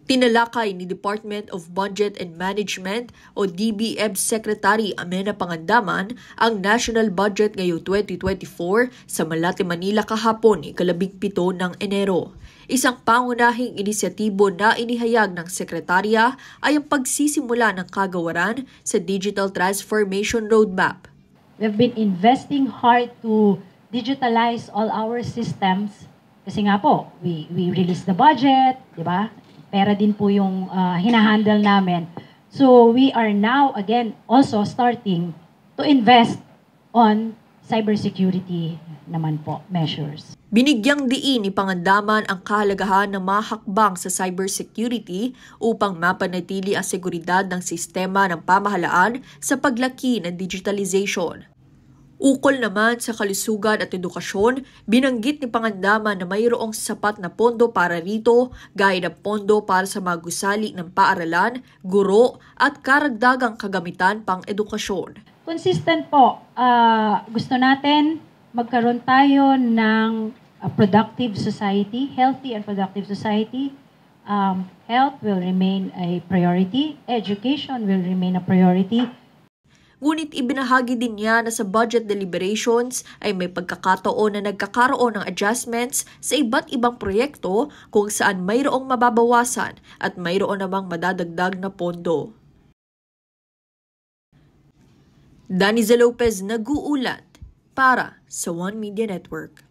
Tinalakay ni Department of Budget and Management o DBM Secretary Amenah Pangandaman ang national budget ngayong 2024 sa Malate, Manila kahapon ika-17 ng Enero. Isang pangunahing inisyatibo na inihayag ng sekretarya ay ang pagsisimula ng kagawaran sa Digital Transformation Roadmap. We've been investing hard to digitalize all our systems kasi nga po, we release the budget, di ba? Pera din po yung hinahandle namin. So we are now again also starting to invest on cybersecurity naman po measures. Binigyang diin ni Pangandaman ang kahalagahan ng mahakbang sa cybersecurity upang mapanatili ang seguridad ng sistema ng pamahalaan sa paglaki ng digitalization. Ukol naman sa kalusugan at edukasyon, binanggit ni Pangandaman na mayroong sapat na pondo para rito, gaya ng pondo para sa mga gusali ng paaralan, guro at karagdagang kagamitan pang edukasyon. Consistent po, gusto natin magkaroon tayo ng productive society, healthy and productive society. Health will remain a priority, education will remain a priority. Ngunit ibinahagi din niya na sa budget deliberations ay may pagkakataon na nagkakaroon ng adjustments sa iba't ibang proyekto kung saan mayroong mababawasan at mayroon namang madadagdag na pondo. Daniza Lopez nag-uulat para sa One Media Network.